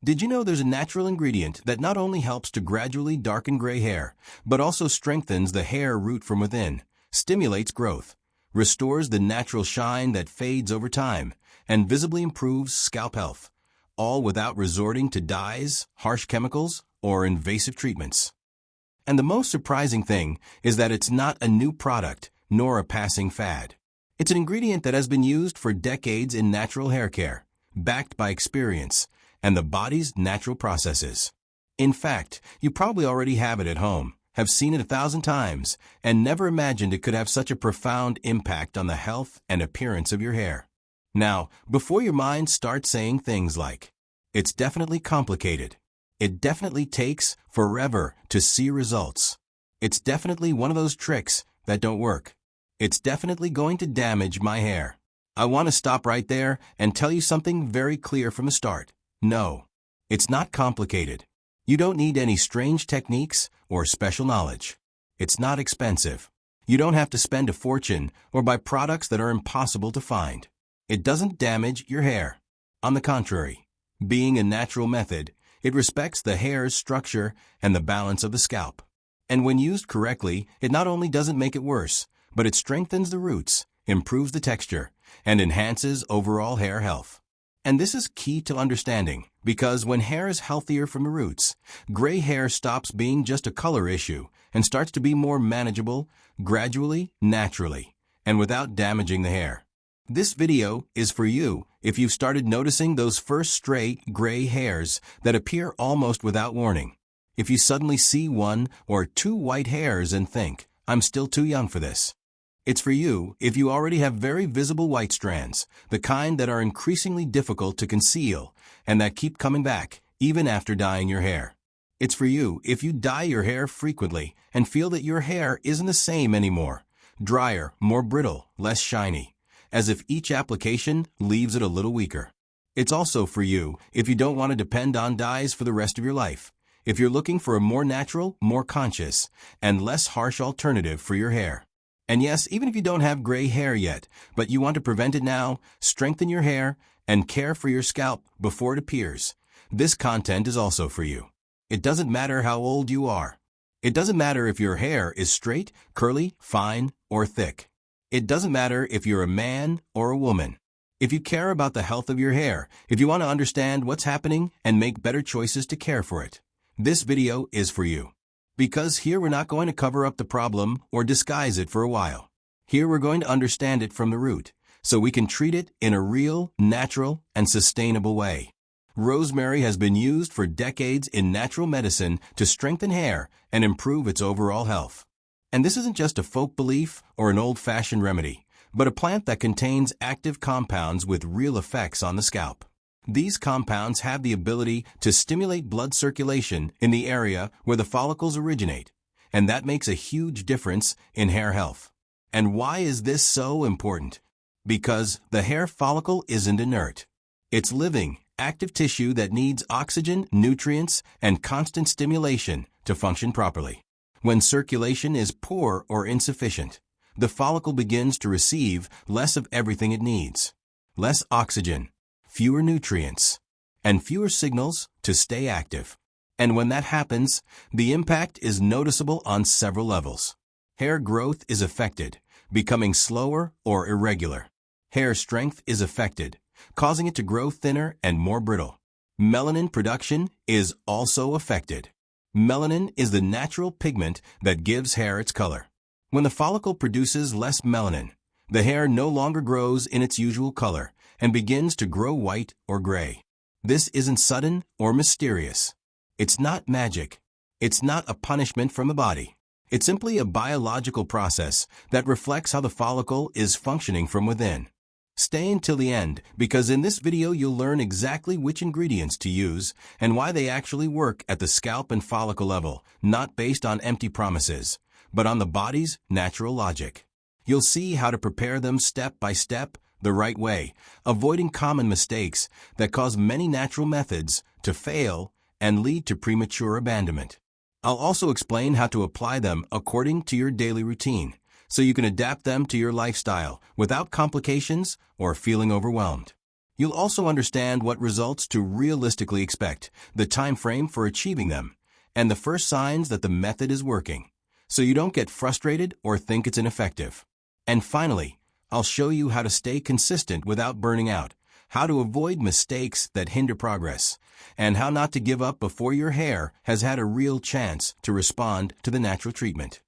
Did you know there's a natural ingredient that not only helps to gradually darken gray hair, but also strengthens the hair root from within, stimulates growth, restores the natural shine that fades over time, and visibly improves scalp health, all without resorting to dyes, harsh chemicals, or invasive treatments? And the most surprising thing is that it's not a new product, nor a passing fad. It's an ingredient that has been used for decades in natural hair care, backed by experience and the body's natural processes. In fact, you probably already have it at home, have seen it 1,000 times, and never imagined it could have such a profound impact on the health and appearance of your hair. Now, before your mind starts saying things like, "It's definitely complicated," "It definitely takes forever to see results," "It's definitely one of those tricks that don't work," "It's definitely going to damage my hair," I want to stop right there and tell you something very clear from the start. No, it's not complicated. You don't need any strange techniques or special knowledge. It's not expensive. You don't have to spend a fortune or buy products that are impossible to find. It doesn't damage your hair. On the contrary, being a natural method, it respects the hair's structure and the balance of the scalp. And when used correctly, it not only doesn't make it worse, but it strengthens the roots, improves the texture, and enhances overall hair health. And this is key to understanding, because when hair is healthier from the roots, gray hair stops being just a color issue and starts to be more manageable, gradually, naturally, and without damaging the hair. This video is for you if you've started noticing those first stray gray hairs that appear almost without warning. If you suddenly see one or two white hairs and think, "I'm still too young for this." It's for you if you already have very visible white strands, the kind that are increasingly difficult to conceal and that keep coming back, even after dyeing your hair. It's for you if you dye your hair frequently and feel that your hair isn't the same anymore, drier, more brittle, less shiny, as if each application leaves it a little weaker. It's also for you if you don't want to depend on dyes for the rest of your life, if you're looking for a more natural, more conscious, and less harsh alternative for your hair. And yes, even if you don't have gray hair yet, but you want to prevent it now, strengthen your hair, and care for your scalp before it appears, this content is also for you. It doesn't matter how old you are. It doesn't matter if your hair is straight, curly, fine, or thick. It doesn't matter if you're a man or a woman. If you care about the health of your hair, if you want to understand what's happening and make better choices to care for it, this video is for you. Because here we're not going to cover up the problem or disguise it for a while. Here we're going to understand it from the root, so we can treat it in a real, natural, and sustainable way. Rosemary has been used for decades in natural medicine to strengthen hair and improve its overall health. And this isn't just a folk belief or an old-fashioned remedy, but a plant that contains active compounds with real effects on the scalp. These compounds have the ability to stimulate blood circulation in the area where the follicles originate, and that makes a huge difference in hair health. And why is this so important? Because the hair follicle isn't inert. It's living, active tissue that needs oxygen, nutrients, and constant stimulation to function properly. When circulation is poor or insufficient, the follicle begins to receive less of everything it needs. Less oxygen, fewer nutrients, and fewer signals to stay active. And when that happens, the impact is noticeable on several levels. Hair growth is affected, becoming slower or irregular. Hair strength is affected, causing it to grow thinner and more brittle. Melanin production is also affected. Melanin is the natural pigment that gives hair its color. When the follicle produces less melanin, the hair no longer grows in its usual color and begins to grow white or gray. This isn't sudden or mysterious. It's not magic. It's not a punishment from the body. It's simply a biological process that reflects how the follicle is functioning from within. Stay until the end, because in this video you'll learn exactly which ingredients to use and why they actually work at the scalp and follicle level, not based on empty promises, but on the body's natural logic. You'll see how to prepare them step by step, the right way, avoiding common mistakes that cause many natural methods to fail and lead to premature abandonment. I'll also explain how to apply them according to your daily routine, so you can adapt them to your lifestyle without complications or feeling overwhelmed. You'll also understand what results to realistically expect, the time frame for achieving them, and the first signs that the method is working, so you don't get frustrated or think it's ineffective. And finally, I'll show you how to stay consistent without burning out, how to avoid mistakes that hinder progress, and how not to give up before your hair has had a real chance to respond to the natural treatment.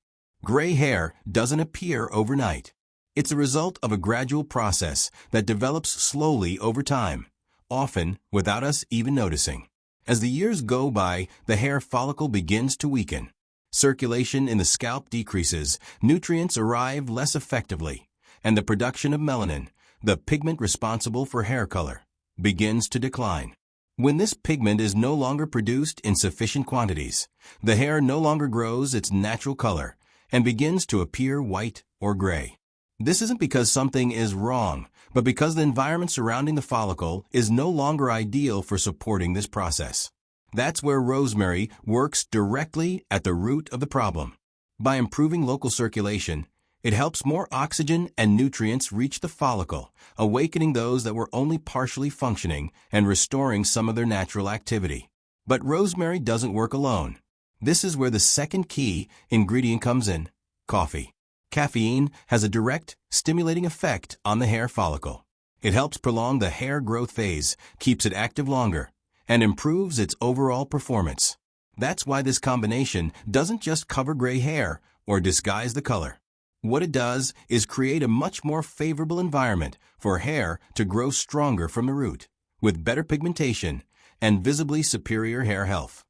Gray hair doesn't appear overnight. It's a result of a gradual process that develops slowly over time, often without us even noticing. As the years go by, the hair follicle begins to weaken. Circulation in the scalp decreases, nutrients arrive less effectively, and the production of melanin, the pigment responsible for hair color, begins to decline. When this pigment is no longer produced in sufficient quantities, the hair no longer grows its natural color and begins to appear white or gray. This isn't because something is wrong, but because the environment surrounding the follicle is no longer ideal for supporting this process. That's where rosemary works directly at the root of the problem. By improving local circulation, it helps more oxygen and nutrients reach the follicle, awakening those that were only partially functioning and restoring some of their natural activity. But rosemary doesn't work alone. This is where the second key ingredient comes in: coffee. Caffeine has a direct, stimulating effect on the hair follicle. It helps prolong the hair growth phase, keeps it active longer, and improves its overall performance. That's why this combination doesn't just cover gray hair or disguise the color. What it does is create a much more favorable environment for hair to grow stronger from the root, with better pigmentation and visibly superior hair health.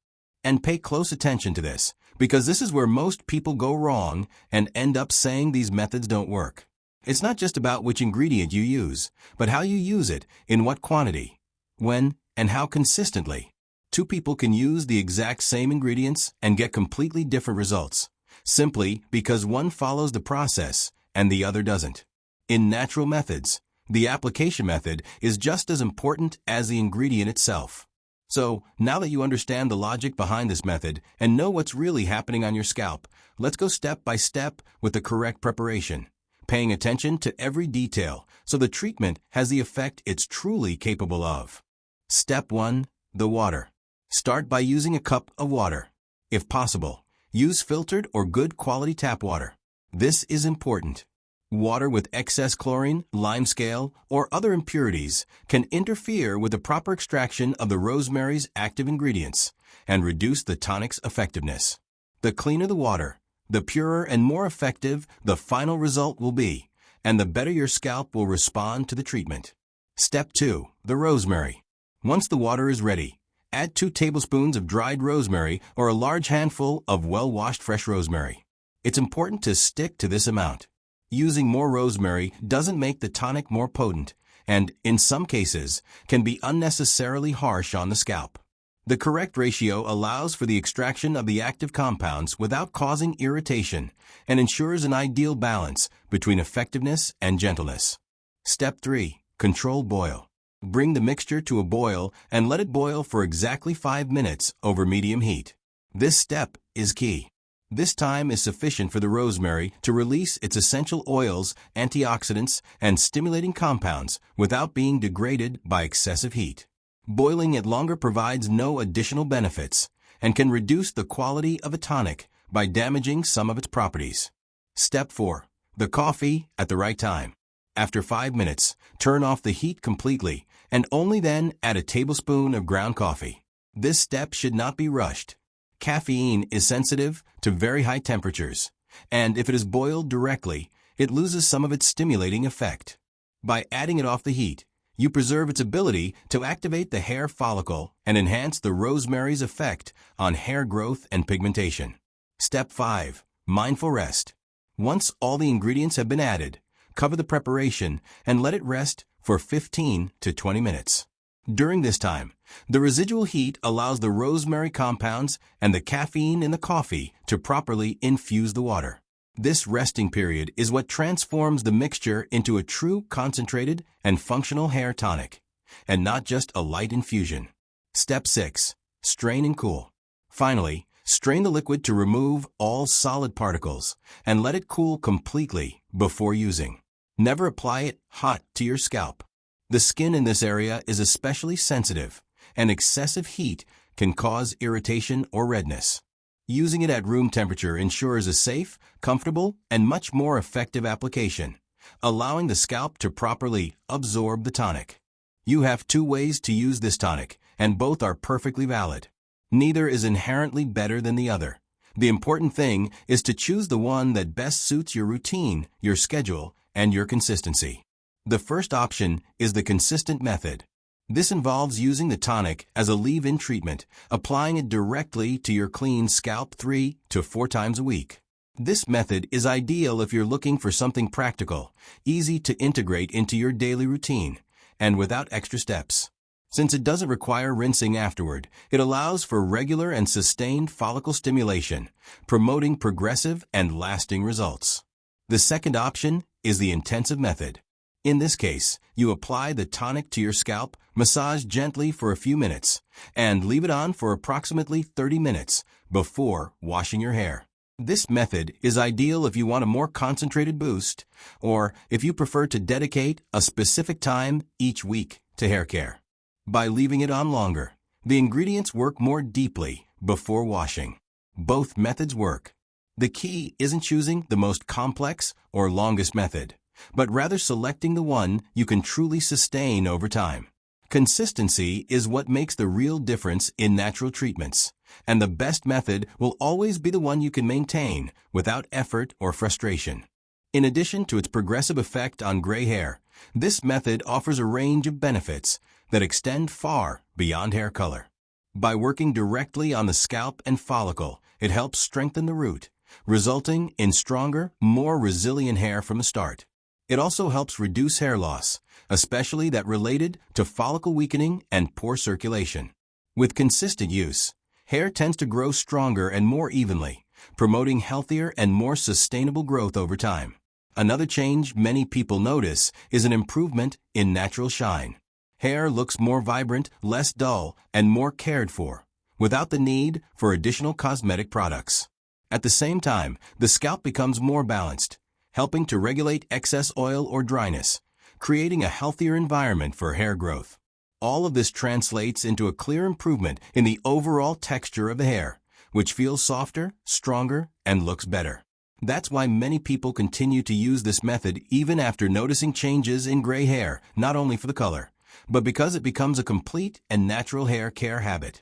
And pay close attention to this, because this is where most people go wrong and end up saying these methods don't work. It's not just about which ingredient you use, but how you use it, in what quantity, when, and how consistently. Two people can use the exact same ingredients and get completely different results, simply because one follows the process and the other doesn't. In natural methods, the application method is just as important as the ingredient itself. So, now that you understand the logic behind this method and know what's really happening on your scalp, let's go step by step with the correct preparation, paying attention to every detail so the treatment has the effect it's truly capable of. Step 1. The water. Start by using a cup of water. If possible, use filtered or good quality tap water. This is important. Water with excess chlorine, limescale, or other impurities can interfere with the proper extraction of the rosemary's active ingredients and reduce the tonic's effectiveness. The cleaner the water, the purer and more effective the final result will be, and the better your scalp will respond to the treatment. Step 2. The rosemary. Once the water is ready, add 2 tablespoons of dried rosemary or a large handful of well-washed fresh rosemary. It's important to stick to this amount. Using more rosemary doesn't make the tonic more potent and, in some cases, can be unnecessarily harsh on the scalp. The correct ratio allows for the extraction of the active compounds without causing irritation and ensures an ideal balance between effectiveness and gentleness. Step 3. Control boil. Bring the mixture to a boil and let it boil for exactly 5 minutes over medium heat. This step is key. This time is sufficient for the rosemary to release its essential oils, antioxidants, and stimulating compounds without being degraded by excessive heat. Boiling it longer provides no additional benefits and can reduce the quality of a tonic by damaging some of its properties. Step 4. The coffee at the right time. After 5 minutes, turn off the heat completely and only then add a tablespoon of ground coffee. This step should not be rushed. Caffeine is sensitive to very high temperatures, and if it is boiled directly, it loses some of its stimulating effect. By adding it off the heat, you preserve its ability to activate the hair follicle and enhance the rosemary's effect on hair growth and pigmentation. Step 5. Mindful rest. Once all the ingredients have been added, cover the preparation and let it rest for 15 to 20 minutes. During this time, the residual heat allows the rosemary compounds and the caffeine in the coffee to properly infuse the water. This resting period is what transforms the mixture into a true concentrated and functional hair tonic, and not just a light infusion. Step 6. Strain and cool. Finally, strain the liquid to remove all solid particles and let it cool completely before using. Never apply it hot to your scalp. The skin in this area is especially sensitive, and excessive heat can cause irritation or redness. Using it at room temperature ensures a safe, comfortable, and much more effective application, allowing the scalp to properly absorb the tonic. You have two ways to use this tonic, and both are perfectly valid. Neither is inherently better than the other. The important thing is to choose the one that best suits your routine, your schedule, and your consistency. The first option is the consistent method. This involves using the tonic as a leave-in treatment, applying it directly to your clean scalp 3 to 4 times a week. This method is ideal if you're looking for something practical, easy to integrate into your daily routine, and without extra steps. Since it doesn't require rinsing afterward, it allows for regular and sustained follicle stimulation, promoting progressive and lasting results. The second option is the intensive method. In this case, you apply the tonic to your scalp, massage gently for a few minutes, and leave it on for approximately 30 minutes before washing your hair. This method is ideal if you want a more concentrated boost, or if you prefer to dedicate a specific time each week to hair care. By leaving it on longer, the ingredients work more deeply before washing. Both methods work. The key isn't choosing the most complex or longest method, but rather selecting the one you can truly sustain over time. Consistency is what makes the real difference in natural treatments, and the best method will always be the one you can maintain without effort or frustration. In addition to its progressive effect on gray hair, this method offers a range of benefits that extend far beyond hair color. By working directly on the scalp and follicle, it helps strengthen the root, resulting in stronger, more resilient hair from the start. It also helps reduce hair loss, especially that related to follicle weakening and poor circulation. With consistent use, hair tends to grow stronger and more evenly, promoting healthier and more sustainable growth over time. Another change many people notice is an improvement in natural shine. Hair looks more vibrant, less dull, and more cared for, without the need for additional cosmetic products. At the same time, the scalp becomes more balanced, helping to regulate excess oil or dryness, creating a healthier environment for hair growth. All of this translates into a clear improvement in the overall texture of the hair, which feels softer, stronger, and looks better. That's why many people continue to use this method even after noticing changes in gray hair, not only for the color, but because it becomes a complete and natural hair care habit.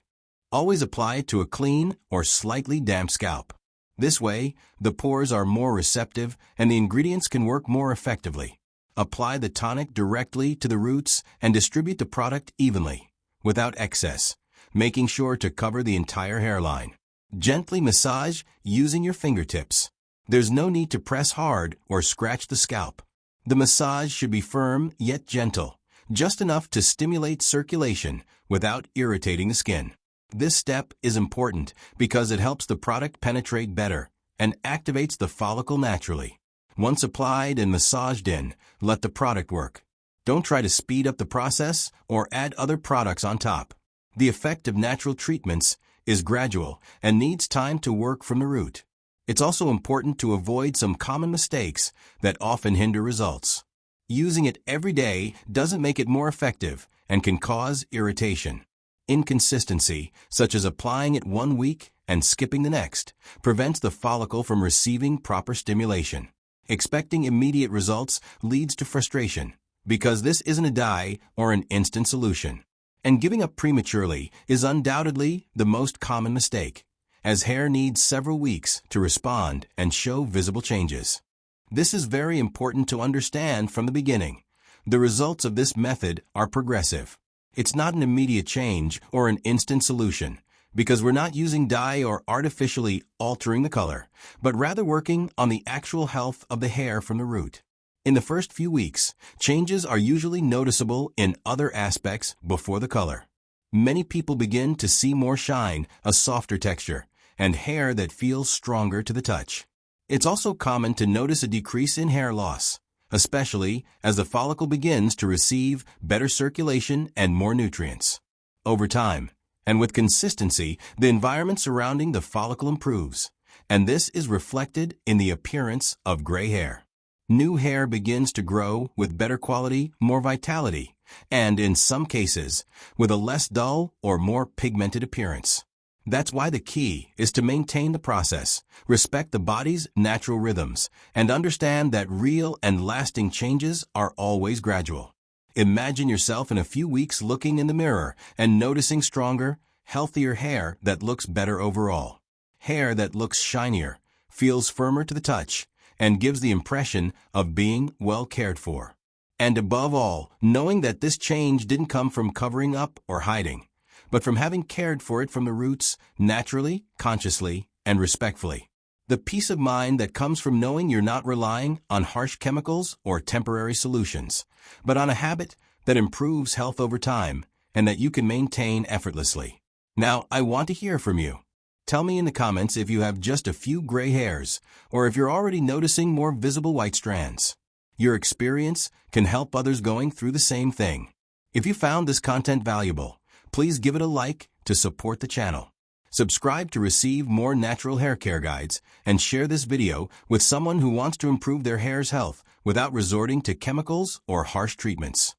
Always apply it to a clean or slightly damp scalp. This way, the pores are more receptive and the ingredients can work more effectively. Apply the tonic directly to the roots and distribute the product evenly, without excess, making sure to cover the entire hairline. Gently massage using your fingertips. There's no need to press hard or scratch the scalp. The massage should be firm yet gentle, just enough to stimulate circulation without irritating the skin. This step is important because it helps the product penetrate better and activates the follicle naturally. Once applied and massaged in, let the product work. Don't try to speed up the process or add other products on top. The effect of natural treatments is gradual and needs time to work from the root. It's also important to avoid some common mistakes that often hinder results. Using it every day doesn't make it more effective and can cause irritation. Inconsistency, such as applying it one week and skipping the next, prevents the follicle from receiving proper stimulation. Expecting immediate results leads to frustration, because this isn't a dye or an instant solution. And giving up prematurely is undoubtedly the most common mistake, as hair needs several weeks to respond and show visible changes. This is very important to understand from the beginning. The results of this method are progressive. It's not an immediate change or an instant solution, because we're not using dye or artificially altering the color, but rather working on the actual health of the hair from the root. In the first few weeks, changes are usually noticeable in other aspects before the color. Many people begin to see more shine, a softer texture, and hair that feels stronger to the touch. It's also common to notice a decrease in hair loss, especially as the follicle begins to receive better circulation and more nutrients. Over time, and with consistency, the environment surrounding the follicle improves, and this is reflected in the appearance of gray hair. New hair begins to grow with better quality, more vitality, and in some cases, with a less dull or more pigmented appearance. That's why the key is to maintain the process, respect the body's natural rhythms, and understand that real and lasting changes are always gradual. Imagine yourself in a few weeks looking in the mirror and noticing stronger, healthier hair that looks better overall. Hair that looks shinier, feels firmer to the touch, and gives the impression of being well cared for. And above all, knowing that this change didn't come from covering up or hiding, but from having cared for it from the roots, naturally, consciously, and respectfully. The peace of mind that comes from knowing you're not relying on harsh chemicals or temporary solutions, but on a habit that improves health over time and that you can maintain effortlessly. Now, I want to hear from you. Tell me in the comments if you have just a few gray hairs or if you're already noticing more visible white strands. Your experience can help others going through the same thing. If you found this content valuable, please give it a like to support the channel. Subscribe to receive more natural hair care guides and share this video with someone who wants to improve their hair's health without resorting to chemicals or harsh treatments.